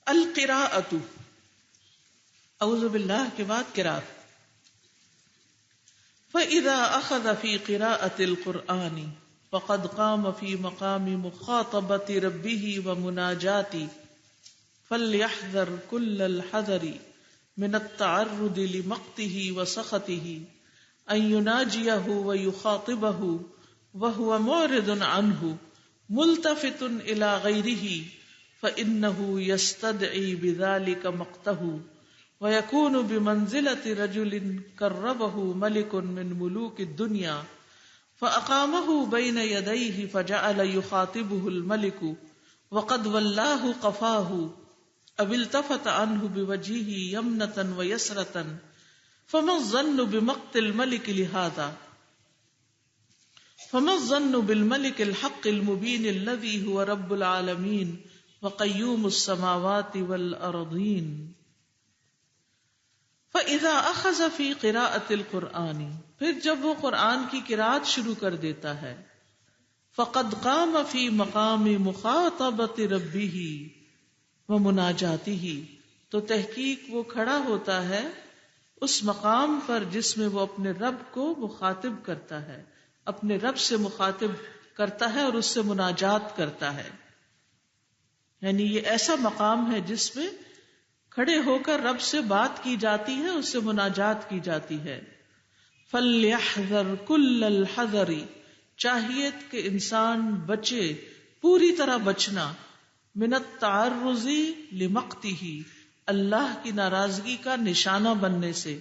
القراءۃ، اعوذ باللہ کے بعد قرات. فَإِذَا أَخَذَ فِي قِرَاءَةِ الْقُرْآنِ فَقَدْ قَامَ فِي مَقَامِ مُخَاطَبَةِ رَبِّهِ وَمُنَاجَاتِهِ فَلْيَحْذَرْ كُلَّ الْحَذَرِ مِنَ التَّعَرُّضِ لِمَقْتِهِ وَسَخَطِهِ أَن يُنَاجِيَهُ وَيُخَاطِبَهُ وَهُوَ مُعْرِضٌ عَنْهُ مُلْتَفِتٌ إِلَى غَيْرِهِ فَإِنَّهُ يَسْتَدْعِي بِذَلِكَ مَقْتَهُ وَيَكُونُ بِمَنْزِلَةِ رَجُلٍ كَرَّبَهُ مَلِكٌ مِّن مُلُوكِ الدُّنْيَا فَأَقَامَهُ بَيْنَ يَدَيْهِ فَجَعَلَ يُخَاطِبُهُ الْمَلِكُ وَقَدْ وَلَّاهُ قَفَاهُ أَوِ الْتَفَتَ عَنْهُ بِوَجْهِهِ يَمْنَةً وَيَسْرَةً فَمَا الظَّنُّ بِمَقْتِ الْمَلِكِ لِهَذَا فَمَا الظَّنُّ بِالْمَلِكِ الْحَقِّ الْمُبِينِ الَّذِي هُوَ رَبُّ الْعَالَمِينَ وَقَيُّومُ السَّمَاوَاتِ وَالْأَرْضِينَ. فَإِذَا أَخَذَ فِي قِرَاءَةِ الْقُرْآنِ، پھر جب وہ قرآن کی قرات شروع کر دیتا ہے، فَقَدْ قَامَ فِي مَقَامِ مُخَاطَبَةِ رَبِّهِ وَمُنَاجَاتِهِ، تو تحقیق وہ کھڑا ہوتا ہے اس مقام پر جس میں وہ اپنے رب کو مخاطب کرتا ہے، اپنے رب سے مخاطب کرتا ہے اور اس سے مناجات کرتا ہے. یعنی یہ ایسا مقام ہے جس میں کھڑے ہو کر رب سے بات کی جاتی ہے، اس سے مناجات کی جاتی ہے. فَلْيَحْذَرْ كُلَّ الْحَذَرِ، چاہیے کہ انسان بچے، پوری طرح بچنا، مِنَ التَّعَرُّضِ لِمَقْتِهِ، اللہ کی ناراضگی کا نشانہ بننے سے،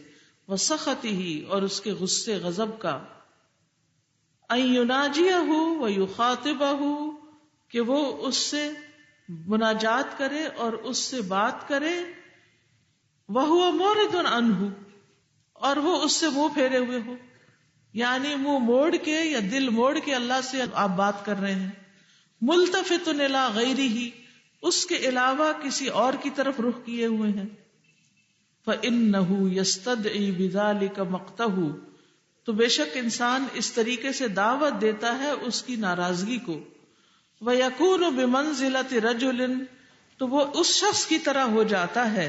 وَسَخَطِهِ، اور اس کے غصے غضب کا، أَن يُنَاجِيَهُ وَيُخَاطِبَهُ، کہ وہ اس سے مناجات کرے اور اس سے بات کرے، وَهُوَ مُعْرِضٌ عَنْهُ، اور وہ اس سے منہ پھیرے ہوئے ہو، یعنی منہ موڑ کے یا دل موڑ کے اللہ سے آپ بات کر رہے ہیں. مُلْتَفِتٌ إِلَى غَيْرِهِ، اس کے علاوہ کسی اور کی طرف رخ کیے ہوئے ہیں. فَإِنَّهُ يَسْتَدْعِي بِذَلِكَ مَقْتَهُ، تو بے شک انسان اس طریقے سے دعوت دیتا ہے اس کی ناراضگی کو. وَيَكُونُ بِمَنْزِلَةِ رَجُلٍ، تو وہ اس شخص کی طرح ہو جاتا ہے،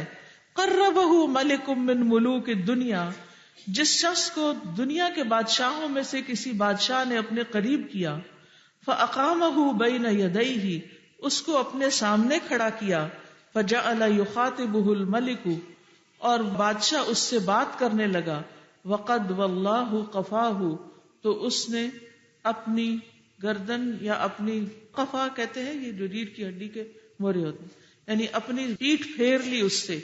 قَرَّبَهُ مَلِكٌ مِّن مُلُوكِ الدُّنْيَا، جس شخص کو دنیا کے بادشاہوں میں سے کسی بادشاہ نے اپنے قریب کیا. فَأَقَامَهُ بَيْنَ يَدَيْهِ، اس کو اپنے سامنے کھڑا کیا. فَجَعَلَ يُخَاطِبُهُ الْمَلِكُ، اور بادشاہ اس سے بات کرنے لگا. وَقَدْ وَاللَّهُ قَفَاهُ، تو اس نے اپنی گردن یا اپنی قفا کہتے ہیں یہ جو ریڑھ کی ہڈی کے مورے ہوتے ہیں، یعنی اپنی پیٹھ پھیر لی اس سے.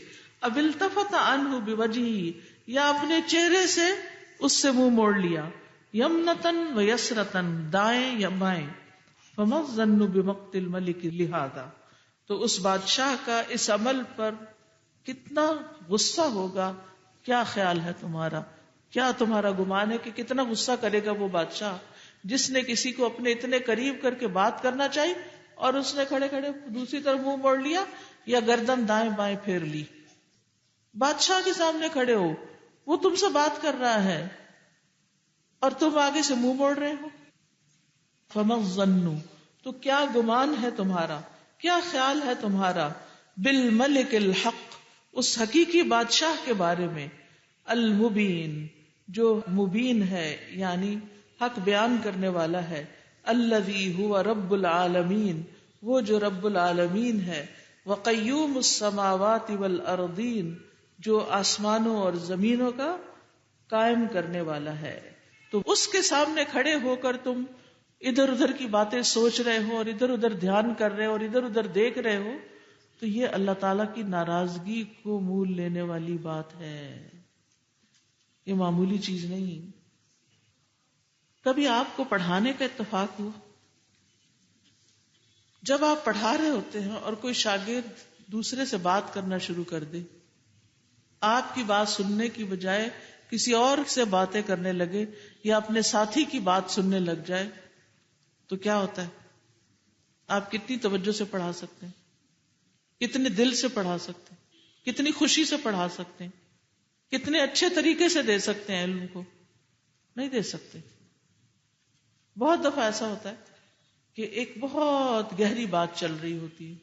اب التفت عنہ بوجہہ، یا اپنے چہرے سے اس سے منہ موڑ لیا. یمنتن و یسرتن، دائیں یا بائیں. فما الظن بمقت الملک لہذا، تو اس بادشاہ کا اس عمل پر کتنا غصہ ہوگا، کیا خیال ہے تمہارا، کیا تمہارا گمان ہے کہ کتنا غصہ کرے گا وہ بادشاہ جس نے کسی کو اپنے اتنے قریب کر کے بات کرنا چاہی اور اس نے کھڑے کھڑے دوسری طرف منہ موڑ لیا یا گردن دائیں بائیں پھیر لی. بادشاہ کے سامنے کھڑے ہو، وہ تم سے بات کر رہا ہے اور تم آگے سے منہ موڑ رہے ہو. فما الظن، تو کیا گمان ہے تمہارا، کیا خیال ہے تمہارا، بالملک الحق، اس حقیقی بادشاہ کے بارے میں، المبین، جو مبین ہے یعنی حق بیان کرنے والا ہے، الذی هو رب العالمین، وہ جو رب العالمین ہے، وقیوم السماوات والارضین، جو آسمانوں اور زمینوں کا قائم کرنے والا ہے. تو اس کے سامنے کھڑے ہو کر تم ادھر ادھر کی باتیں سوچ رہے ہو اور ادھر ادھر دھیان کر رہے ہو اور ادھر ادھر دیکھ رہے ہو، تو یہ اللہ تعالیٰ کی ناراضگی کو مول لینے والی بات ہے، یہ معمولی چیز نہیں. کبھی آپ کو پڑھانے کا اتفاق ہوا؟ جب آپ پڑھا رہے ہوتے ہیں اور کوئی شاگرد دوسرے سے بات کرنا شروع کر دے، آپ کی بات سننے کی بجائے کسی اور سے باتیں کرنے لگے یا اپنے ساتھی کی بات سننے لگ جائے، تو کیا ہوتا ہے؟ آپ کتنی توجہ سے پڑھا سکتے ہیں، کتنے دل سے پڑھا سکتے ہیں، کتنی خوشی سے پڑھا سکتے ہیں، کتنے اچھے طریقے سے دے سکتے ہیں علم کو؟ نہیں دے سکتے. بہت دفعہ ایسا ہوتا ہے کہ ایک بہت گہری بات چل رہی ہوتی ہے،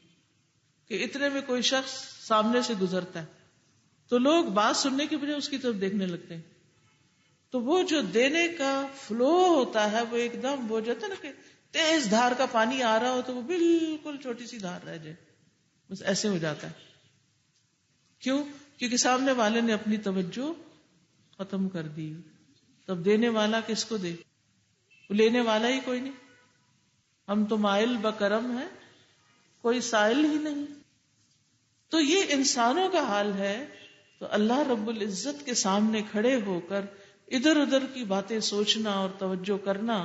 کہ اتنے میں کوئی شخص سامنے سے گزرتا ہے تو لوگ بات سننے کی بجائے اس کی طرف دیکھنے لگتے ہیں. تو وہ جو دینے کا فلو ہوتا ہے وہ ایک دم وہ جو ہے نا کہ تیز دھار کا پانی آ رہا ہو تو وہ بالکل چھوٹی سی دھار رہ جائے، بس ایسے ہو جاتا ہے. کیوں؟ کیونکہ سامنے والے نے اپنی توجہ ختم کر دی. تب دینے والا کس کو دے؟ لینے والا ہی کوئی نہیں. ہم تو مائل بکرم ہے، کوئی سائل ہی نہیں. تو یہ انسانوں کا حال ہے. تو اللہ رب العزت کے سامنے کھڑے ہو کر ادھر ادھر کی باتیں سوچنا اور توجہ کرنا،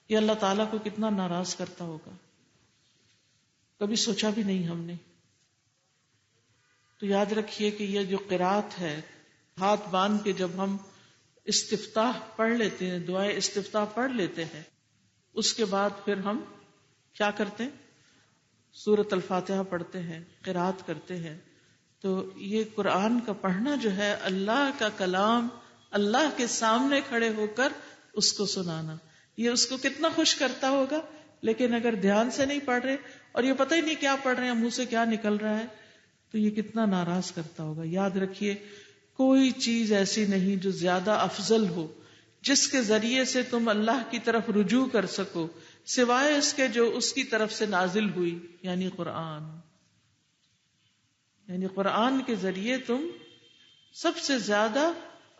یہ اللہ تعالیٰ کو کتنا ناراض کرتا ہوگا، کبھی سوچا بھی نہیں ہم نے. تو یاد رکھیے کہ یہ جو قرات ہے، ہاتھ باندھ کے جب ہم استفتاح پڑھ لیتے ہیں، دعائے استفتاح پڑھ لیتے ہیں، اس کے بعد پھر ہم کیا کرتے ہیں؟ سورۃ الفاتحہ پڑھتے ہیں، قرات کرتے ہیں. تو یہ قرآن کا پڑھنا جو ہے، اللہ کا کلام اللہ کے سامنے کھڑے ہو کر اس کو سنانا، یہ اس کو کتنا خوش کرتا ہوگا. لیکن اگر دھیان سے نہیں پڑھ رہے اور یہ پتہ ہی نہیں کیا پڑھ رہے ہیں، منہ سے کیا نکل رہا ہے، تو یہ کتنا ناراض کرتا ہوگا. یاد رکھیے کوئی چیز ایسی نہیں جو زیادہ افضل ہو جس کے ذریعے سے تم اللہ کی طرف رجوع کر سکو، سوائے اس کے جو اس کی طرف سے نازل ہوئی، یعنی قرآن. یعنی قرآن کے ذریعے تم سب سے زیادہ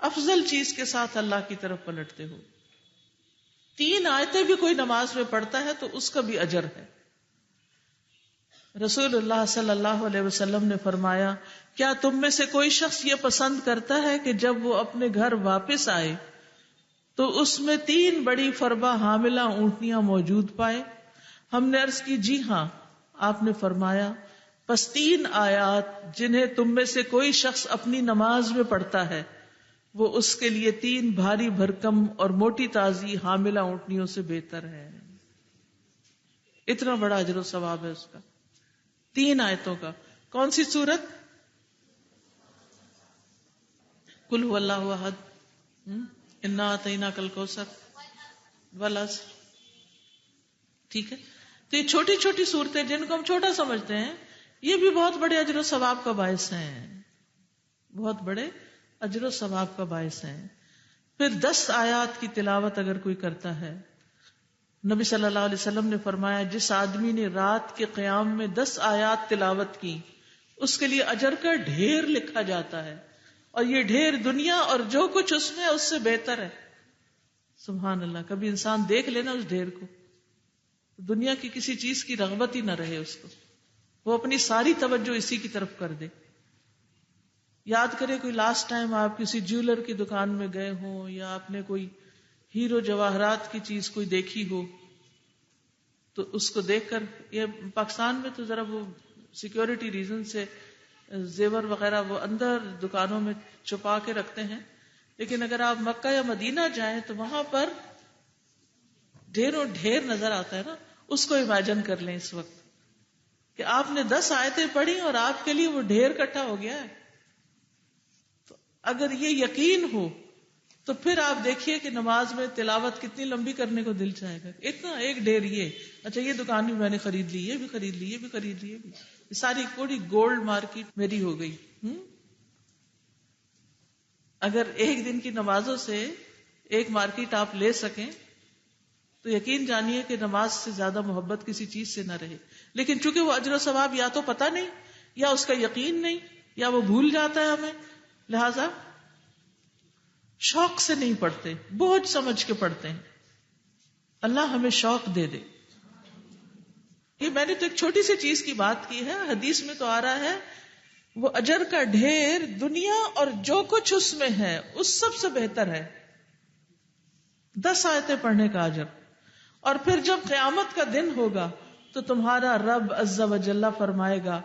افضل چیز کے ساتھ اللہ کی طرف پلٹتے ہو. 3 آیتیں بھی کوئی نماز میں پڑھتا ہے تو اس کا بھی اجر ہے. رسول اللہ صلی اللہ علیہ وسلم نے فرمایا، کیا تم میں سے کوئی شخص یہ پسند کرتا ہے کہ جب وہ اپنے گھر واپس آئے تو اس میں 3 بڑی فربہ حاملہ اونٹنیاں موجود پائے؟ ہم نے عرض کی جی ہاں. آپ نے فرمایا پس 3 آیات جنہیں تم میں سے کوئی شخص اپنی نماز میں پڑھتا ہے وہ اس کے لیے 3 بھاری بھرکم اور موٹی تازی حاملہ اونٹنیوں سے بہتر ہے. اتنا بڑا اجر و ثواب ہے اس کا. 3 آیتوں کا. کون سی سورت؟ قل هو اللہ احد، انا اعطیناک الکوثر، والعصر. ٹھیک ہے. تو یہ چھوٹی چھوٹی صورتیں جن کو ہم چھوٹا سمجھتے ہیں، یہ بھی بہت بڑے اجر و ثواب کا باعث ہیں، بہت بڑے اجر و ثواب کا باعث ہیں. پھر 10 آیات کی تلاوت اگر کوئی کرتا ہے، نبی صلی اللہ علیہ وسلم نے فرمایا جس آدمی نے رات کے قیام میں 10 آیات تلاوت کی اس کے لیے اجر کا ڈھیر لکھا جاتا ہے، اور یہ ڈھیر دنیا اور جو کچھ اس میں اس سے بہتر ہے. سبحان اللہ. کبھی انسان دیکھ لینا اس ڈھیر کو، دنیا کی کسی چیز کی رغبت ہی نہ رہے اس کو، وہ اپنی ساری توجہ اسی کی طرف کر دے. یاد کرے کوئی لاسٹ ٹائم آپ کسی جیولر کی دکان میں گئے ہوں، یا آپ نے کوئی ہیرو جواہرات کی چیز کوئی دیکھی ہو، تو اس کو دیکھ کر، یہ پاکستان میں تو ذرا وہ سیکیورٹی ریزن سے زیور وغیرہ وہ اندر دکانوں میں چھپا کے رکھتے ہیں، لیکن اگر آپ مکہ یا مدینہ جائیں تو وہاں پر ڈھیروں ڈھیر نظر آتا ہے نا. اس کو امیجن کر لیں اس وقت کہ آپ نے 10 آیتیں پڑھی اور آپ کے لیے وہ ڈھیر اکٹھا ہو گیا ہے. تو اگر یہ یقین ہو تو پھر آپ دیکھیے کہ نماز میں تلاوت کتنی لمبی کرنے کو دل چاہے گا. اتنا ایک ڈھیر یہ، اچھا یہ دکان بھی میں نے خرید لی، یہ بھی خرید لی، یہ بھی خرید لی، یہ بھی، ساری پوری گولڈ مارکیٹ میری ہو گئی. اگر ایک دن کی نمازوں سے ایک مارکیٹ آپ لے سکیں تو یقین جانیے کہ نماز سے زیادہ محبت کسی چیز سے نہ رہے. لیکن چونکہ وہ اجر و ثواب یا تو پتہ نہیں، یا اس کا یقین نہیں، یا وہ بھول جاتا ہے ہمیں، لہذا شوق سے نہیں پڑھتے، بوجھ سمجھ کے پڑھتے ہیں. اللہ ہمیں شوق دے دے. یہ میں نے تو ایک چھوٹی سی چیز کی بات کی ہے، حدیث میں تو آ رہا ہے وہ اجر کا ڈھیر دنیا اور جو کچھ اس میں ہے اس سب سے بہتر ہے. 10 آیتیں پڑھنے کا اجر. اور پھر جب قیامت کا دن ہوگا تو تمہارا رب عز و جل فرمائے گا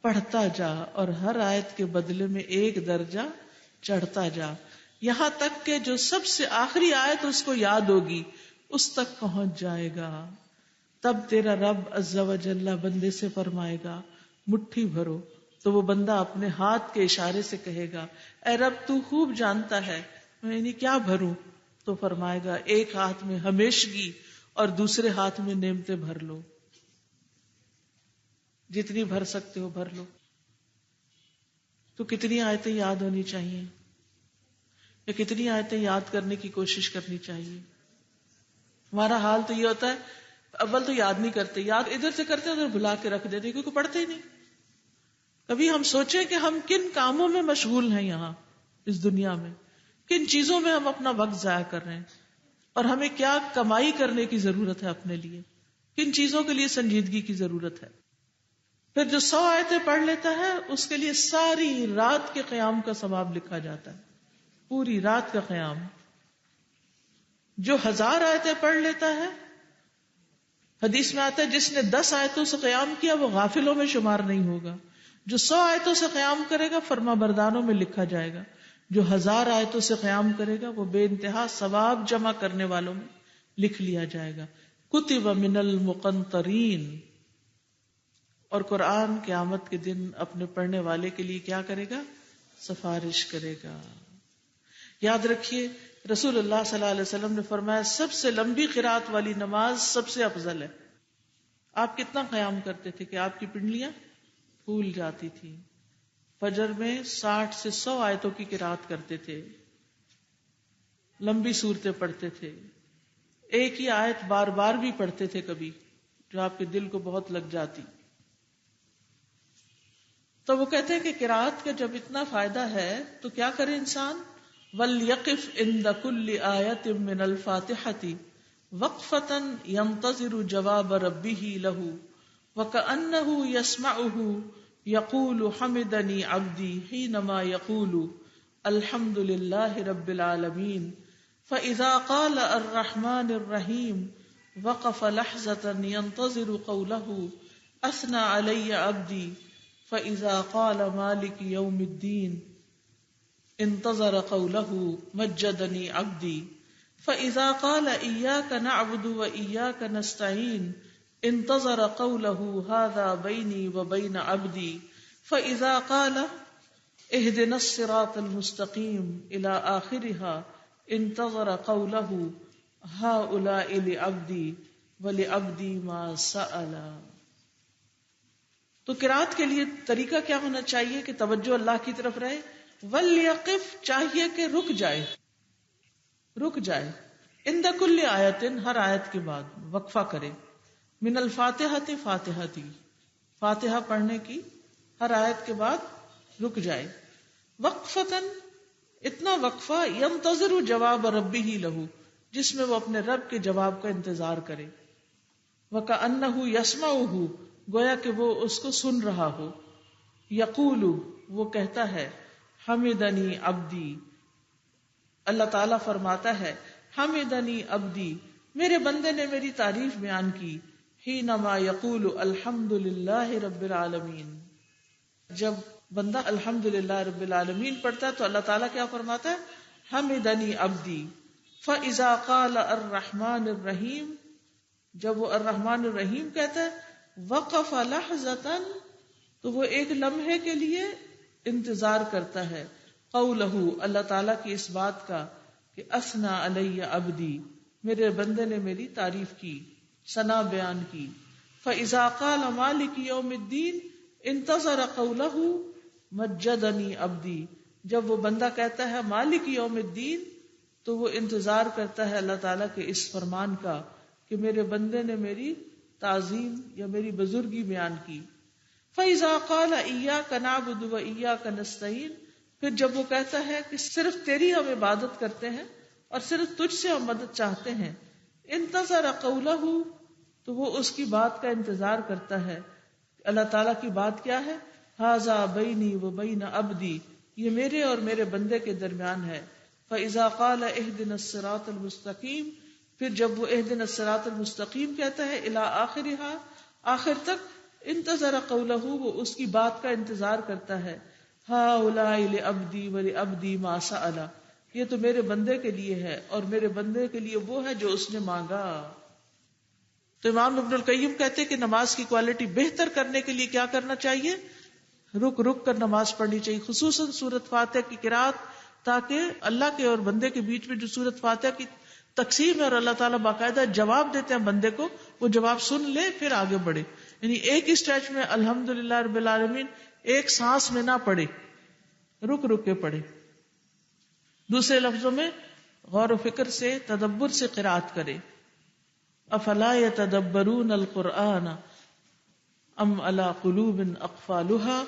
پڑھتا جا اور ہر آیت کے بدلے میں 1 درجہ چڑھتا جا، یہاں تک کہ جو سب سے آخری آیت اس کو یاد ہوگی اس تک پہنچ جائے گا. تب تیرا رب عز و جل بندے سے فرمائے گا مٹھی بھرو، تو وہ بندہ اپنے ہاتھ کے اشارے سے کہے گا اے رب تو خوب جانتا ہے میں کیا بھروں. تو فرمائے گا ایک ہاتھ میں ہمیشگی اور دوسرے ہاتھ میں نعمتیں بھر لو. جتنی بھر سکتے ہو بھر لو. تو کتنی آیتیں یاد ہونی چاہیے یا کتنی آیتیں یاد کرنے کی کوشش کرنی چاہیے؟ ہمارا حال تو یہ ہوتا ہے اول تو یاد نہیں کرتے، یاد ادھر سے کرتے ادھر بھلا کے رکھ دیتے کیونکہ پڑھتے ہی نہیں. کبھی ہم سوچیں کہ ہم کن کاموں میں مشغول ہیں یہاں اس دنیا میں، کن چیزوں میں ہم اپنا وقت ضائع کر رہے ہیں، اور ہمیں کیا کمائی کرنے کی ضرورت ہے اپنے لیے، کن چیزوں کے لیے سنجیدگی کی ضرورت ہے. پھر جو 100 آیتیں پڑھ لیتا ہے اس کے لیے ساری رات کے قیام کا ثواب لکھا جاتا ہے، پوری رات کا قیام. جو 1000 آیتیں پڑھ لیتا ہے، حدیث میں آتا ہے جس نے 10 آیتوں سے قیام کیا وہ غافلوں میں شمار نہیں ہوگا. جو 100 آیتوں سے قیام کرے گا فرما برداروں میں لکھا جائے گا. جو 1000 آیتوں سے قیام کرے گا وہ بے انتہا ثواب جمع کرنے والوں میں لکھ لیا جائے گا. کتب من المقنطرین. اور قرآن قیامت کے دن اپنے پڑھنے والے کے لیے کیا کرے گا؟ سفارش کرے گا. یاد رکھیے رسول اللہ صلی اللہ علیہ وسلم نے فرمایا سب سے لمبی قرات والی نماز سب سے افضل ہے. آپ کتنا قیام کرتے تھے کہ آپ کی پنڈلیاں پھول جاتی تھی. فجر میں 60 سے 100 آیتوں کی قرات کرتے تھے، لمبی صورتیں پڑھتے تھے، ایک ہی آیت بار بار بھی پڑھتے تھے کبھی جو آپ کے دل کو بہت لگ جاتی. تو وہ کہتے ہیں کہ قرات کا جب اتنا فائدہ ہے تو کیا کرے انسان؟ وَلْيَقِفْ عِنْدَ كُلِّ آيَةٍ مِّنَ الْفَاتِحَةِ وَقْفَةً يَنْتَظِرُ جَوَابَ رَبِّهِ لَهُ وَكَأَنَّهُ يَسْمَعُهُ يَقُولُ حَمِدَنِي عَبْدِي حِينَمَا يَقُولُ الْحَمْدُ لِلَّهِ رَبِّ الْعَالَمِينَ فَإِذَا قَالَ الرَّحْمَٰنِ الرَّحِيمِ وَقَفَ لَحْظَةً يَنْتَظِرُ قَوْلَهُ أَثْنَى عَلَيَّ عَبْدِي فَإِذَا قَالَ مَالِكِ يَوْمِ الدِّينِ انتظر قوله مجدني عبدي فإذا قال إياك نعبد وإياك نستعين انتظر قوله هذا بيني وبين عبدي فإذا قال اهدنا الصراط المستقيم إلى آخرها انتظر قوله هؤلاء لعبدي ولعبدي ما سأل. تو قرات کے لیے طریقہ کیا ہونا چاہیے کہ توجہ اللہ کی طرف رہے. وَلْيَقِفْ چاہیے کہ رک جائے عند کل آیت ہر آیت کے بعد وقفہ کرے. من الفاتحہ فاتحہ پڑھنے کی ہر آیت کے بعد رک جائے. وقفتاً اتنا وقفہ ينتظر جواب ربہ لہ جس میں وہ اپنے رب کے جواب کا انتظار کرے. وَكَأَنَّهُ يَسْمَعُهُ گویا کہ وہ اس کو سن رہا ہو. یقول وہ کہتا ہے حمدنی عبدی اللہ تعالیٰ فرماتا ہے حمدنی عبدی میرے بندے نے میری تعریف بیان کی. حینما یقول الحمد للہ رب العالمین جب بندہ الحمد للہ رب العالمین پڑھتا ہے تو اللہ تعالیٰ کیا فرماتا ہے حمدنی عبدی. فاذا قال الرحمن الرحیم جب وہ الرحمن الرحیم کہتا ہے وقف لحظۃ تو وہ ایک لمحے کے لیے انتظار کرتا ہے قولہ اللہ تعالیٰ کی اس بات کا کہ اثنا علی عبدی میرے بندے نے میری تعریف کی، ثنا بیان کی. فاذا قال مالک یوم الدین انتظر قولہ مجدنی عبدی جب وہ بندہ کہتا ہے مالک یوم الدین تو وہ انتظار کرتا ہے اللہ تعالیٰ کے اس فرمان کا کہ میرے بندے نے میری تعظیم یا میری بزرگی بیان کی. فَإِذَا قَالَ إِيَّاكَ نَعْبُدُ وَإِيَّاكَ نَسْتَعِينُ پھر جب وہ کہتا ہے کہ صرف تیری ہم عبادت کرتے ہیں اور صرف تجھ سے ہم مدد چاہتے ہیں. انتظر قولہ تو وہ اس کی بات کا انتظار کرتا ہے. اللہ تعالیٰ کی بات کیا ہے؟ ھذا بینی وبین عبدی یہ میرے اور میرے بندے کے درمیان ہے. فَإِذَا قَالَ اهْدِنَا الصِّرَاطَ الْمُسْتَقِيمَ پھر جب وہ اهْدِنَا الصِّرَاطَ الْمُسْتَقِيمَ کہتا ہے الی آخرها آخر تک انتظر قولہ وہ اس کی بات کا انتظار کرتا ہے. ہؤلاء لعبدی ولعبدی ما سأل یہ تو میرے بندے کے لیے ہے اور میرے بندے کے لیے وہ ہے جو اس نے مانگا. تو امام ابن القیم کہتے کہ نماز کی کوالٹی بہتر کرنے کے لیے کیا کرنا چاہیے؟ رک رک کر نماز پڑھنی چاہیے، خصوصاً سورۃ فاتحہ کی قرات، تاکہ اللہ کے اور بندے کے بیچ میں جو سورۃ فاتحہ کی تقسیم ہے اور اللہ تعالیٰ باقاعدہ جواب دیتے ہیں بندے کو، وہ جواب سن لے پھر آگے بڑھے. یعنی ایک اسٹریچ میں الحمدللہ رب العالمین ایک سانس میں نہ پڑھے، رک رک کے پڑھے. دوسرے لفظوں میں غور و فکر سے، تدبر سے قرات کرے. افلا یتدبرون القرآن ام علی قلوب اقفالها،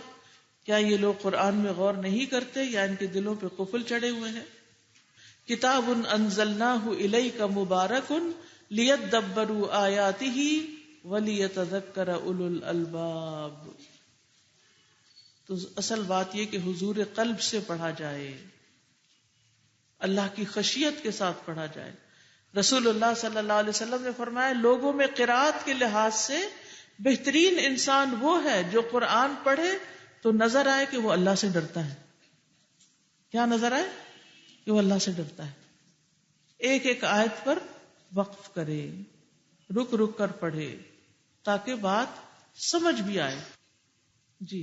کیا یہ لوگ قرآن میں غور نہیں کرتے یا ان کے دلوں پہ قفل چڑھے ہوئے ہیں؟ کتاب انزلناہ الیک مبارک لیدبروا آیاتہ ولیتذکر اولو الالباب. تو اصل بات یہ کہ حضور قلب سے پڑھا جائے، اللہ کی خشیت کے ساتھ پڑھا جائے. رسول اللہ صلی اللہ علیہ وسلم نے فرمایا لوگوں میں قرات کے لحاظ سے بہترین انسان وہ ہے جو قرآن پڑھے تو نظر آئے کہ وہ اللہ سے ڈرتا ہے. کیا نظر آئے؟ کہ وہ اللہ سے ڈرتا ہے. ایک ایک آیت پر وقف کرے، رک رک کر پڑھے تاکہ بات سمجھ بھی آئے. جی،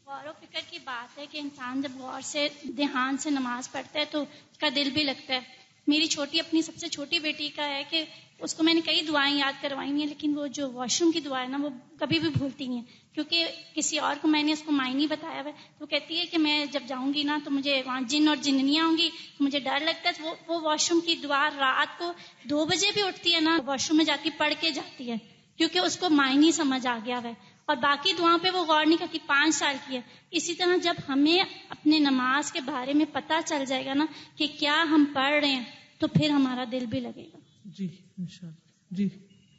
غور و فکر کی بات ہے کہ انسان جب غور سے دھیان سے نماز پڑھتا ہے تو اس کا دل بھی لگتا ہے. میری اپنی سب سے چھوٹی بیٹی کا ہے کہ اس کو میں نے کئی دعائیں یاد کروائی ہیں، لیکن وہ جو واش روم کی دعا ہے نا وہ کبھی بھی بھولتی نہیں ہے، کیونکہ کسی اور کو میں نے اس کو معنی بتایا ہوا ہے. تو کہتی ہے کہ میں جب جاؤں گی نا تو مجھے وہاں جن اور جننیاں ہوں گی تو مجھے ڈر لگتا ہے. وہ واش روم کی دعا رات کو 2 بجے بھی اٹھتی ہے نا، واش روم میں جا کے پڑھ کے جاتی ہے کیونکہ اس کو معنی سمجھ آ گیا ہے. اور باقی دعاؤں پہ وہ غور نہیں کرتی. 5 سال کی ہے. اسی طرح جب ہمیں اپنے نماز کے بارے میں پتہ چل جائے گا نا کہ کیا ہم پڑھ رہے ہیں تو پھر ہمارا دل بھی لگے گا. جی انشاءاللہ. جی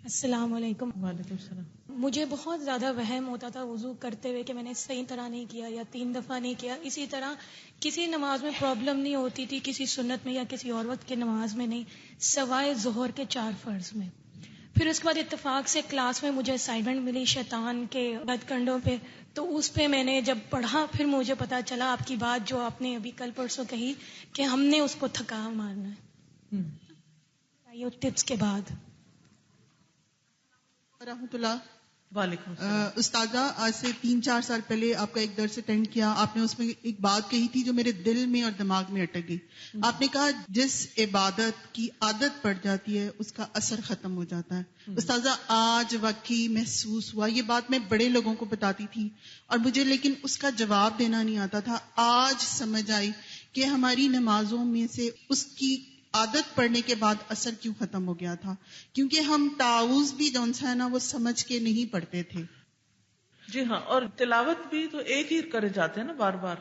السلام علیکم. وعلیکم السلام. مجھے بہت زیادہ وہم ہوتا تھا وضو کرتے ہوئے کہ میں نے صحیح طرح نہیں کیا یا 3 دفعہ نہیں کیا. اسی طرح کسی نماز میں پرابلم نہیں ہوتی تھی، کسی سنت میں یا کسی اور وقت کی نماز میں نہیں، سوائے ظہر کے 4 فرض میں. پھر اس کے بعد اتفاق سے کلاس میں مجھے اسائنمنٹ ملی شیطان کے ہتھ کنڈوں پہ، تو اس پہ میں نے جب پڑھا پھر مجھے پتا چلا آپ کی بات جو آپ نے ابھی کل پرسوں کہی کہ ہم نے اس کو تھکا مارنا ہے. یہ ٹپس کے بعد. رحمۃ اللہ. وعلیکم السلام. استاذہ، آج سے 3-4 سال پہلے آپ کا ایک درس اٹینڈ کیا. آپ نے اس میں ایک بات کہی تھی جو میرے دل میں اور دماغ میں اٹک گئی. آپ نے کہا جس عبادت کی عادت پڑ جاتی ہے اس کا اثر ختم ہو جاتا ہے. استاذہ، آج واقعی محسوس ہوا. یہ بات میں بڑے لوگوں کو بتاتی تھی اور مجھے لیکن اس کا جواب دینا نہیں آتا تھا. آج سمجھ آئی کہ ہماری نمازوں میں سے اس کی عادت پڑھنے کے بعد اثر کیوں ختم ہو گیا تھا، کیونکہ ہم تعوذ بھی جو ہے نا وہ سمجھ کے نہیں پڑھتے تھے. جی ہاں، اور تلاوت بھی تو ایک ہی کرے جاتے ہیں نا، بار بار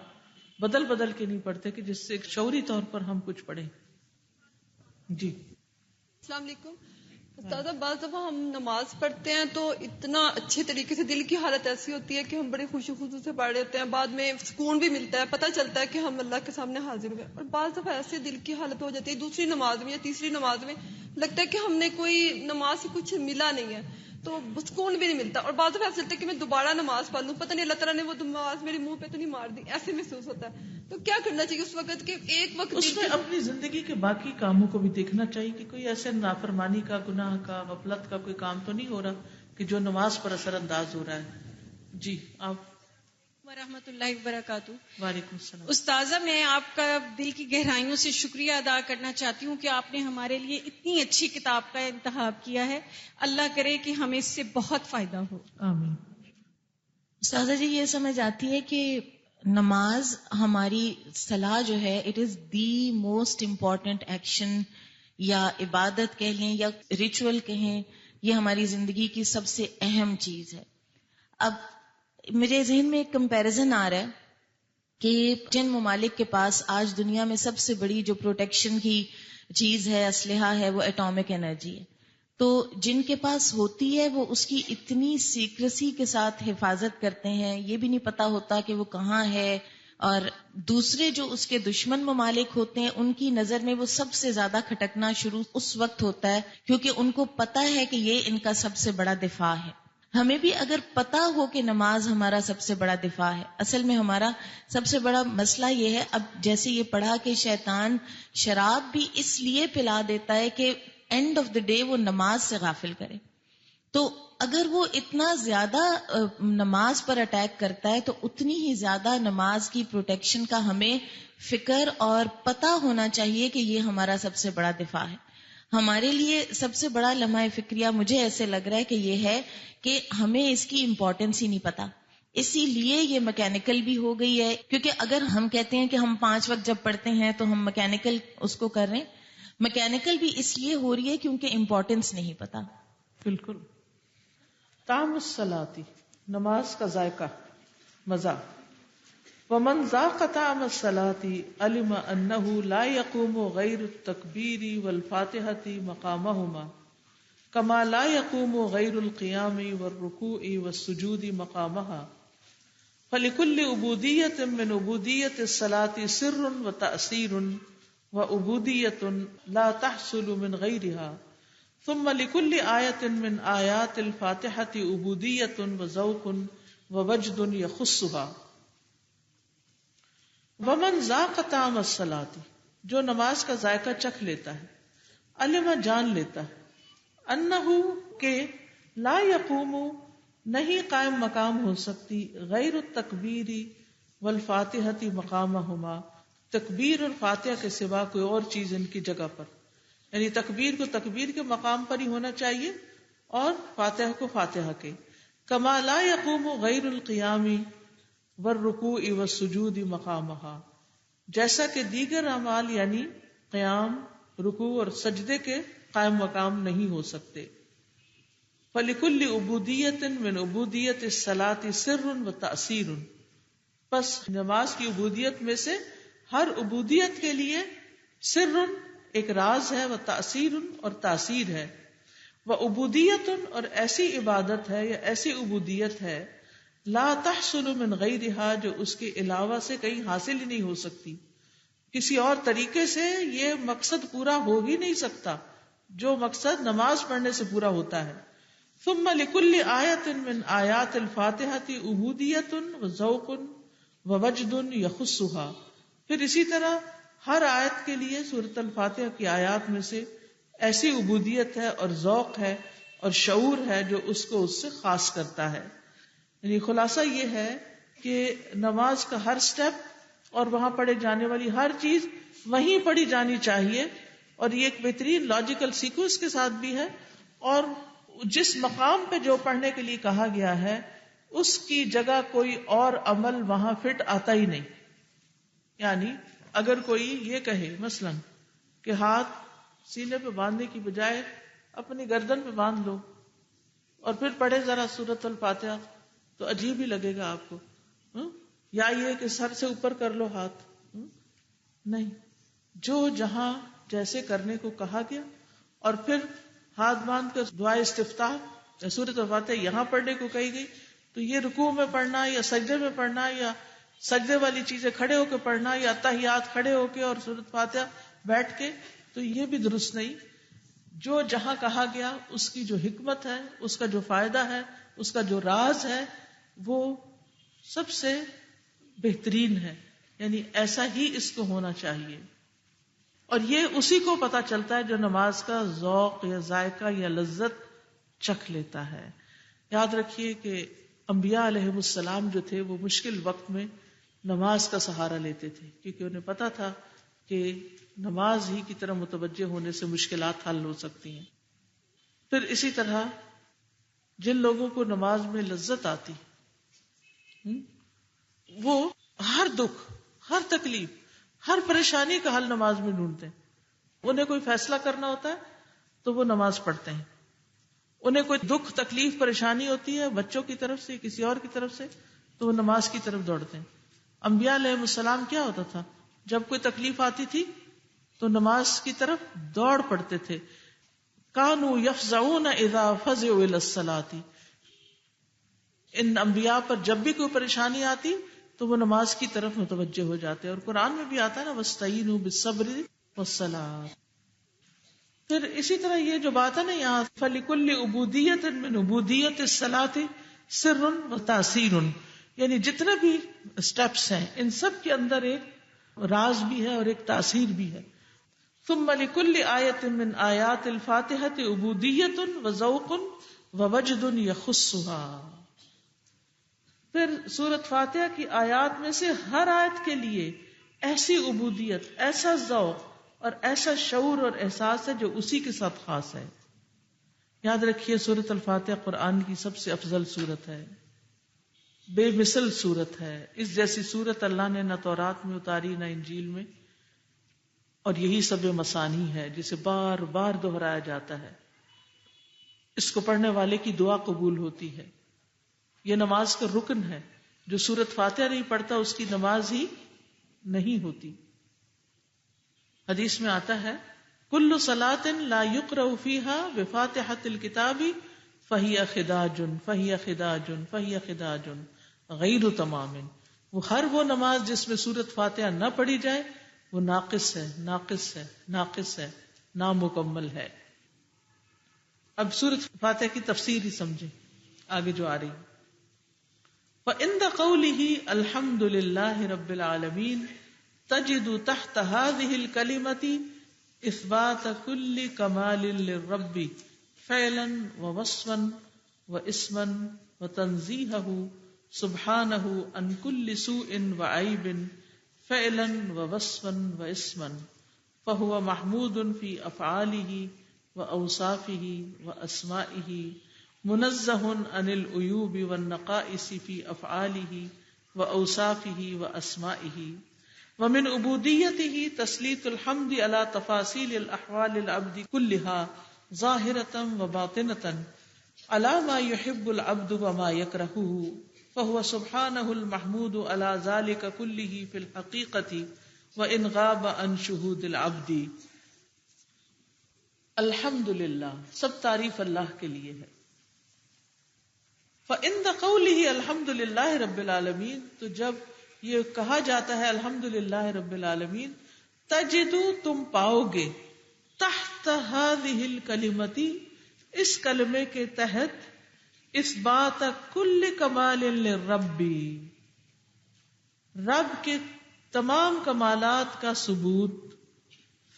بدل بدل کے نہیں پڑھتے کہ جس سے ایک شعوری طور پر ہم کچھ پڑھیں. جی السلام علیکم. استاذہ، بعض دفعہ ہم نماز پڑھتے ہیں تو اتنا اچھے طریقے سے دل کی حالت ایسی ہوتی ہے کہ ہم بڑے خوشی خصوص سے پڑھ رہے ہوتے ہیں، بعد میں سکون بھی ملتا ہے، پتہ چلتا ہے کہ ہم اللہ کے سامنے حاضر ہوئے. اور بعض دفعہ ایسے دل کی حالت ہو جاتی ہے دوسری نماز میں یا تیسری نماز میں لگتا ہے کہ ہم نے کوئی نماز سے کچھ ملا نہیں ہے، تو سکون بھی نہیں ملتا. اور بعض دفعہ ایسا لگتا ہے کہ میں دوبارہ نماز پڑھ لوں، پتہ نہیں اللہ تعالیٰ نے وہ نماز میرے منہ پہ تو نہیں مار دی، ایسے محسوس ہوتا ہے. تو کیا کرنا چاہیے اس وقت کہ ایک وقت اس میں اپنی زندگی کے باقی کاموں کو بھی دیکھنا چاہیے کہ کوئی ایسے نافرمانی کا، گناہ کا، غفلت کا کوئی کام تو نہیں ہو رہا کہ جو نماز پر اثر انداز ہو رہا ہے. جی آپ. ورحمۃ اللہ وبرکاتہ. وعلیکم السلام. استاذہ، میں آپ کا دل کی گہرائیوں سے شکریہ ادا کرنا چاہتی ہوں کہ آپ نے ہمارے لیے اتنی اچھی کتاب کا انتخاب کیا ہے. اللہ کرے کہ ہمیں اس سے بہت فائدہ ہو. آمین. استاذہ جی، یہ سمجھ آتی ہے کہ نماز ہماری صلاح جو ہے it is the most important action یا عبادت کہہ لیں یا ریچول کہیں، یہ ہماری زندگی کی سب سے اہم چیز ہے. اب میرے ذہن میں ایک کمپیریزن آ رہا ہے کہ جن ممالک کے پاس آج دنیا میں سب سے بڑی جو پروٹیکشن کی چیز ہے، اسلحہ ہے، وہ ایٹامک انرجی ہے. تو جن کے پاس ہوتی ہے وہ اس کی اتنی سیکریسی کے ساتھ حفاظت کرتے ہیں، یہ بھی نہیں پتا ہوتا کہ وہ کہاں ہے. اور دوسرے جو اس کے دشمن ممالک ہوتے ہیں ان کی نظر میں وہ سب سے زیادہ کھٹکنا شروع اس وقت ہوتا ہے کیونکہ ان کو پتا ہے کہ یہ ان کا سب سے بڑا دفاع ہے. ہمیں بھی اگر پتا ہو کہ نماز ہمارا سب سے بڑا دفاع ہے، اصل میں ہمارا سب سے بڑا مسئلہ یہ ہے، اب جیسے یہ پڑھا کہ شیطان شراب بھی اس لیے پلا دیتا ہے کہ اینڈ آف دا ڈے وہ نماز سے غافل کرے. تو اگر وہ اتنا زیادہ نماز پر اٹیک کرتا ہے تو اتنی ہی زیادہ نماز کی پروٹیکشن کا ہمیں فکر اور پتہ ہونا چاہیے کہ یہ ہمارا سب سے بڑا دفاع ہے. ہمارے لیے سب سے بڑا لمحہ فکریہ مجھے ایسے لگ رہا ہے کہ یہ ہے کہ ہمیں اس کی امپورٹنس ہی نہیں پتا، اسی لیے یہ میکینیکل بھی ہو گئی ہے. کیونکہ اگر ہم کہتے ہیں کہ ہم 5 وقت جب پڑھتے ہیں تو ہم میکینیکل اس کو کر رہے ہیں، میکینیکل بھی اس لیے ہو رہی ہے کیونکہ امپورٹنس نہیں پتا. بالکل. طعم الصلاۃ، نماز کا ذائقہ، مزہ. ومن ذاق طعم الصلاۃ علم انہ لا یقوم غیر التکبیر والفاتحۃ مقامہما کما لا یقوم غیر القیام والرکوع والسجود مقامہا. فلکل عبودیۃ من عبودیۃ الصلاۃ سر وتأثیر وعبودیۃ لا تحصل من غیرہا. ثم لكل آیۃ من آیات الفاتحۃ عبودیۃ وذوق ووجد یخصها. ومن ذاق طعم الصلاۃ، جو نماز کا ذائقہ چکھ لیتا ہے، علم جان لیتا ہے، انہ کہ لا یقوم نہیں قائم مقام ہو سکتی غیر التکبیر والفاتحۃ مقامہما، تکبیر اور فاتحہ کے سوا کوئی اور چیز ان کی جگہ پر. یعنی تکبیر کو تکبیر کے مقام پر ہی ہونا چاہیے اور فاتحہ کو فاتحہ کے. کما لا یقوم غیر القیام والرکوع والسجود مقامہا، جیسا کہ دیگر اعمال یعنی قیام، رکوع اور سجدے کے قائم مقام نہیں ہو سکتے. فلکل عبودیۃ من عبودیۃ الصلاۃ سر وتأثیر، پس نماز کی عبودیت میں سے ہر عبودیت کے لیے سر ایک راز ہے، وتأثیر اور تاثیر ہے، وعبودیۃ اور ایسی عبادت ہے یا ایسی عبودیت ہے لا تحصل من غیرہا، جو اس کے علاوہ سے کہیں حاصل ہی نہیں ہو سکتی. کسی اور طریقے سے یہ مقصد پورا ہو ہی نہیں سکتا جو مقصد نماز پڑھنے سے پورا ہوتا ہے. ثم لكل آیۃ من آیات الفاتحۃ عبودیۃ وذوق ووجد یخصها، پھر اسی طرح ہر آیت کے لیے سورۃ الفاتحہ کی آیات میں سے ایسی عبودیت ہے اور ذوق ہے اور شعور ہے جو اس کو اس سے خاص کرتا ہے. یعنی خلاصہ یہ ہے کہ نماز کا ہر سٹیپ اور وہاں پڑھے جانے والی ہر چیز وہیں پڑھی جانی چاہیے، اور یہ ایک بہترین لاجیکل سیکوینس کے ساتھ بھی ہے، اور جس مقام پہ جو پڑھنے کے لیے کہا گیا ہے اس کی جگہ کوئی اور عمل وہاں فٹ آتا ہی نہیں. یعنی اگر کوئی یہ کہے مثلا کہ ہاتھ سینے پہ باندھنے کی بجائے اپنی گردن پہ باندھ لو اور پھر پڑھے ذرا سورۃ الفاتحہ، تو عجیب ہی لگے گا آپ کو. یا یہ کہ سر سے اوپر کر لو ہاتھ، نہیں، جو جہاں جیسے کرنے کو کہا گیا اور پھر ہاتھ باندھ کر دعائے استفتاح یا سورۃ الفاتحہ یہاں پڑھنے کو کہی گئی، تو یہ رکوع میں پڑھنا یا سجدے میں پڑھنا یا سجدے والی چیزیں کھڑے ہو کے پڑھنا یا تحیات کھڑے ہو کے اور سورۃ فاتحہ بیٹھ کے، تو یہ بھی درست نہیں. جو جہاں کہا گیا اس کی جو حکمت ہے، اس کا جو فائدہ ہے، اس کا جو راز ہے، وہ سب سے بہترین ہے. یعنی ایسا ہی اس کو ہونا چاہیے، اور یہ اسی کو پتا چلتا ہے جو نماز کا ذوق یا ذائقہ یا لذت چکھ لیتا ہے. یاد رکھیے کہ انبیاء علیہ السلام جو تھے وہ مشکل وقت میں نماز کا سہارا لیتے تھے، کیونکہ انہیں پتا تھا کہ نماز ہی کی طرح متوجہ ہونے سے مشکلات حل ہو سکتی ہیں. پھر اسی طرح جن لوگوں کو نماز میں لذت آتی، وہ ہر دکھ، ہر تکلیف، ہر پریشانی کا حل نماز میں ڈھونڈتے ہیں. انہیں کوئی فیصلہ کرنا ہوتا ہے تو وہ نماز پڑھتے ہیں. انہیں کوئی دکھ، تکلیف، پریشانی ہوتی ہے بچوں کی طرف سے، کسی اور کی طرف سے، تو وہ نماز کی طرف دوڑتے ہیں. انبیاء علیہ السلام کیا ہوتا تھا؟ جب کوئی تکلیف آتی تھی تو نماز کی طرف دوڑ پڑتے تھے. کانوا یفزعون اذا فزعوا الی الصلاۃ. ان انبیاء پر جب بھی کوئی پریشانی آتی تو وہ نماز کی طرف متوجہ ہو جاتے. اور قرآن میں بھی آتا ہے نا، واستعینوا بالصبر والصلاۃ. پھر اسی طرح یہ جو بات ہے نا یہاں فلکل عبودیۃ من عبودیۃ الصلاۃ سر وتأثیر، یعنی جتنے بھی سٹیپس ہیں ان سب کے اندر ایک راز بھی ہے اور ایک تاثیر بھی ہے. ثم لكل آیۃ من آیات الفاتحۃ عبودیۃ وذوق ووجد یخصها. پھر سورۃ فاتحہ کی آیات میں سے ہر آیت کے لیے ایسی عبودیت، ایسا ذوق اور ایسا شعور اور احساس ہے جو اسی کے ساتھ خاص ہے. یاد رکھیے سورۃ الفاتحہ قرآن کی سب سے افضل سورت ہے، بے مثل سورت ہے. اس جیسی سورت اللہ نے نہ تورات میں اتاری نہ انجیل میں، اور یہی سب مسانی ہے جسے بار بار دہرایا جاتا ہے. اس کو پڑھنے والے کی دعا قبول ہوتی ہے. یہ نماز کا رکن ہے. جو سورۃ فاتحہ نہیں پڑھتا اس کی نماز ہی نہیں ہوتی. حدیث میں آتا ہے کل صلاۃ لا یقرأ فیہا بفاتحۃ الکتاب فہی خداج فہی خداج فہی خداج غیر تمام. وہ نماز جس میں سورۃ فاتحہ نہ پڑھی جائے وہ ناقص ہے، ناقص ہے، ناقص ہے، نامکمل ہے. اب سورۃ فاتحہ کی تفسیر ہی سمجھیں آگے جو آ رہی. فَعِنْدَ قَوْلِهِ الْحَمْدُ لِلَّهِ رَبِّ الْعَالَمِينَ تَجِدُ تَحْتَ هَذِهِ الْكَلِمَةِ إِثْبَاتَ كُلِّ كَمَالٍ لِلرَّبِّ فِعْلًا وَوَصْفًا وَاسْمًا وَتَنزِيهَهُ سُبْحَانَهُ عَنْ كُلِّ سُوءٍ وَعَيْبٍ فِعْلًا وَوَصْفًا وَاسْمًا فَهُوَ مَحْمُودٌ فِي أَفْعَالِهِ وَأَوْصَافِهِ وَأَسْمَائِهِ منزہ عن العیوب والنقائص فی افعالہ واوصافہ واسمائہ. ومن عبودیتہ تسلیط الحمد علی تفاصیل الاحوال العبد كلها ظاہرۃ وباطنۃ علی ما یحب العبد وما یکرہہ فهو سبحانہ المحمود علی ذلک کلہ فی الحقیقۃ وان غاب عن شہود العبد. الحمدللہ، سب تعریف اللہ کے لیے ہے. فَإِنْدَ قَوْلِهِ الْحَمْدُ لِلَّهِ رَبِّ الْعَالَمِينَ، تو جب یہ کہا جاتا ہے الحمدللہ رب العالمین، تجدو تم پاؤ گے، تحت هذه الکلمۃ اس کلمے کے تحت، اثبات کل کمال للرب رب کے تمام کمالات کا ثبوت،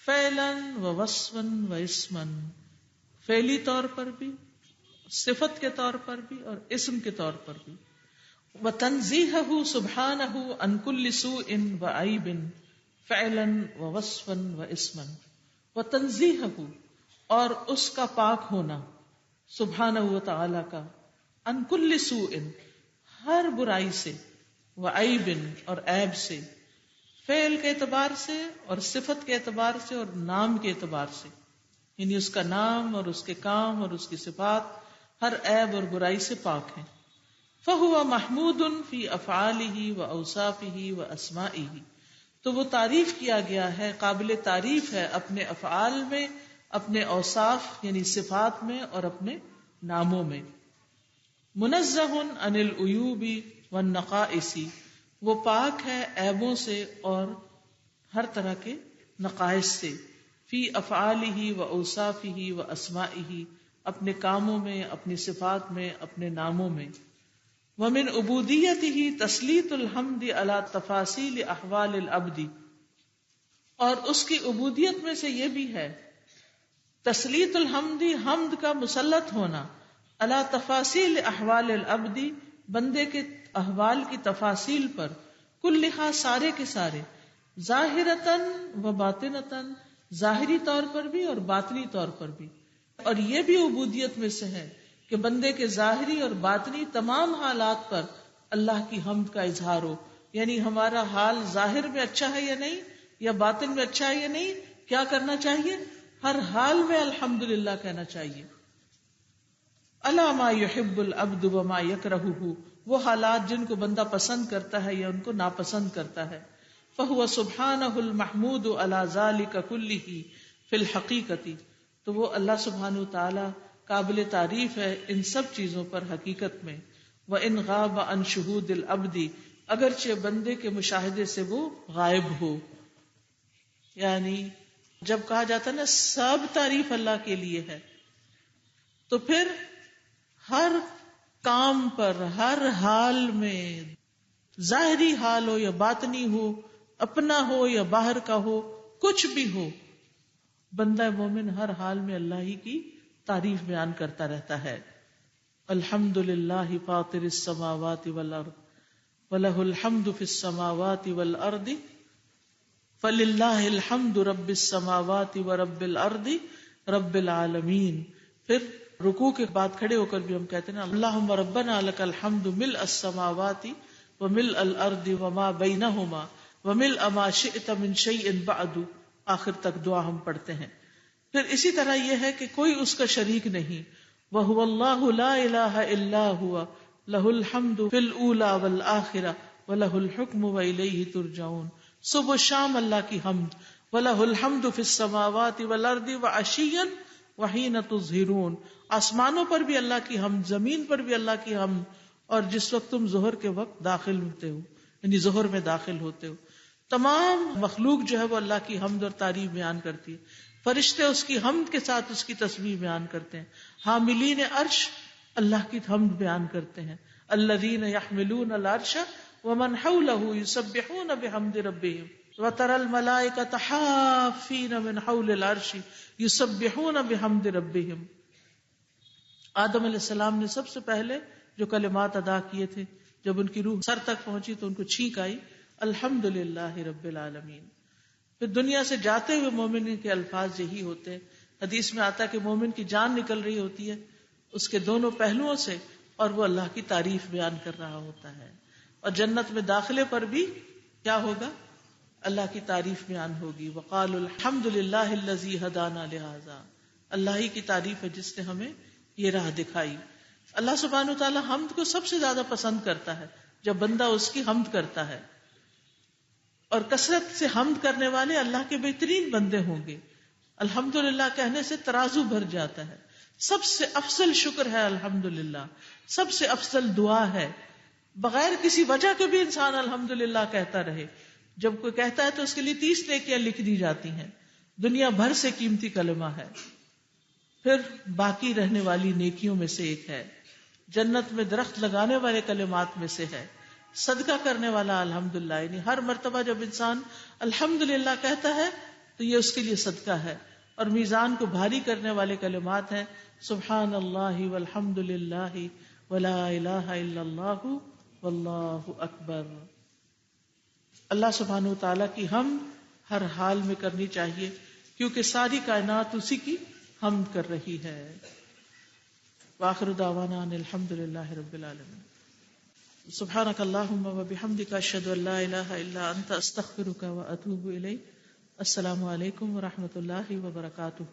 فعلا و وصفا و اسما، فعلی طور پر بھی، صفت کے طور پر بھی اور اسم کے طور پر بھی. وتنزیہہ سبحانہ عن کل سوء وعیب فعلا ووصفا واسما. وتنزیہہ اور اس کا پاک ہونا، سبحانہ وتعالی کا، عن کل سوء ہر برائی سے، وعیب اور عیب سے، فعل کے اعتبار سے اور صفت کے اعتبار سے اور نام کے اعتبار سے، یعنی اس کا نام اور اس کے کام اور اس کی صفات ہر عیب اور برائی سے پاک ہیں. فَهُوَ مَحْمُودٌ فِي أَفْعَالِهِ وَأَوْصَافِهِ وَأَسْمَائِهِ، تو وہ تعریف کیا گیا ہے، قابل تعریف ہے اپنے افعال میں، اپنے اوصاف یعنی صفات میں اور اپنے ناموں میں. منزہ عن العیوب والنقائص، وہ پاک ہے عیبوں سے اور ہر طرح کے نقائص سے. فی افعالہ واوصافہ واسمائہ، اپنے کاموں میں، اپنی صفات میں، اپنے ناموں میں. ومن عبودیتہ تسلیط الحمد علی تفاصیل احوال العبد، اور اس کی عبودیت میں سے یہ بھی ہے تسلیط الحمد، حمد کا مسلط ہونا، علی تفاصیل احوال العبد، بندے کے احوال کی تفاصیل پر، کلھا سارے کے سارے، ظاہرتاً و باطنتاً، ظاہری طور پر بھی اور باطنی طور پر بھی. اور یہ بھی عبودیت میں سے ہے کہ بندے کے ظاہری اور باطنی تمام حالات پر اللہ کی حمد کا اظہار ہو. یعنی ہمارا حال ظاہر میں اچھا ہے یا نہیں، یا باطن میں اچھا ہے یا نہیں، کیا کرنا چاہیے؟ ہر حال میں الحمدللہ کہنا چاہیے. الا ما يحب العبد وما يكره، وہ حالات جن کو بندہ پسند کرتا ہے یا ان کو ناپسند کرتا ہے. فهو سبحانہ المحمود علی ذلک کلہ فی الحقیقۃ، تو وہ اللہ سبحانہ تعالی قابل تعریف ہے ان سب چیزوں پر حقیقت میں. وَإِنْ غَابَ عَنْ شُهُودِ الْعَبْدِ، اگرچہ بندے کے مشاہدے سے وہ غائب ہو. یعنی جب کہا جاتا ہے نا سب تعریف اللہ کے لیے ہے، تو پھر ہر کام پر، ہر حال میں، ظاہری حال ہو یا باطنی ہو، اپنا ہو یا باہر کا ہو، کچھ بھی ہو، بندہ مومن ہر حال میں اللہ ہی کی تعریف بیان کرتا رہتا ہے. الحمدللہ فاطر السماوات والارض وَلَهُ الْحَمْدُ فِي السَّمَاوَاتِ وَالْأَرْضِ فللہ الحمد رب السماوات ورب الارض رب العالمین. پھر رکوع کے بعد کھڑے ہو کر بھی ہم کہتے ہیں نا اللہم ربنا لک الحمد ملء السماوات وملء الارض وما بینہما وملء ما شئت من شیء بعد. آخر تک دعا ہم پڑھتے ہیں. پھر اسی طرح یہ ہے کہ کوئی اس کا شریک نہیں. وَهُوَ اللَّهُ لَا إِلَٰهَ إِلَّا هُوَ لَهُ الْحَمْدُ فِي الْأُولَىٰ وَالْآخِرَةِ وَلَهُ الْحُكْمُ وَإِلَيْهِ تُرْجَعُونَ. صبح و شام اللہ کی حمد. وَلَهُ الْحَمْدُ فِي السَّمَاوَاتِ وَالْأَرْضِ وَعَشِيًّا وَحِينَ تُظْهِرُونَ. آسمانوں پر بھی اللہ کی حمد, زمین پر بھی اللہ کی حمد, اور جس وقت تم ظہر کے وقت داخل ہوتے ہو, یعنی ظہر میں داخل ہوتے ہو. تمام مخلوق جو ہے وہ اللہ کی حمد اور تعریف بیان کرتی ہے. فرشتے اس کی حمد کے ساتھ اس کی تسبیح بیان کرتے ہیں. حاملین عرش اللہ کی حمد بیان کرتے ہیں. الذین یحملون العرش ومن حولہ یسبحون بحمد ربہم وتری الملائکۃ حافین من حول العرش یسبحون بحمد ربہم. آدم علیہ السلام نے سب سے پہلے جو کلمات ادا کیے تھے, جب ان کی روح سر تک پہنچی تو ان کو چھینک آئی, الحمدللہ رب العالمین. پھر دنیا سے جاتے ہوئے مومن کے الفاظ یہی ہوتے ہیں. حدیث میں آتا ہے کہ مومن کی جان نکل رہی ہوتی ہے اس کے دونوں پہلوؤں سے, اور وہ اللہ کی تعریف بیان کر رہا ہوتا ہے. اور جنت میں داخلے پر بھی کیا ہوگا؟ اللہ کی تعریف بیان ہوگی. وقالوا الحمدللہ الذی ہدانا لہذا. اللہ ہی کی تعریف ہے جس نے ہمیں یہ راہ دکھائی. اللہ سبحانہ وتعالی حمد کو سب سے زیادہ پسند کرتا ہے جب بندہ اس کی حمد کرتا ہے. اور کثرت سے حمد کرنے والے اللہ کے بہترین بندے ہوں گے. الحمدللہ کہنے سے ترازو بھر جاتا ہے. سب سے افضل شکر ہے الحمدللہ, سب سے افضل دعا ہے. بغیر کسی وجہ کے بھی انسان الحمدللہ کہتا رہے. جب کوئی کہتا ہے تو اس کے لیے 30 نیکیاں لکھ دی جاتی ہیں. دنیا بھر سے قیمتی کلمہ ہے. پھر باقی رہنے والی نیکیوں میں سے ایک ہے. جنت میں درخت لگانے والے کلمات میں سے ہے. صدقہ کرنے والا الحمدللہ, یعنی ہر مرتبہ جب انسان الحمدللہ کہتا ہے تو یہ اس کے لیے صدقہ ہے. اور میزان کو بھاری کرنے والے کلمات ہیں سبحان اللہ والحمدللہ ولا الہ الا اللہ واللہ اکبر. اللہ سبحانہ وتعالی کی حمد ہر حال میں کرنی چاہیے کیونکہ ساری کائنات اسی کی حمد کر رہی ہے. وآخر دعوانا ان الحمدللہ رب العالمین. سبحانک اللہم وبحمدک اشہد ان لا الہ الا انت استغفرک واتوب الیک. السلام علیکم ورحمۃ اللہ وبرکاتہ.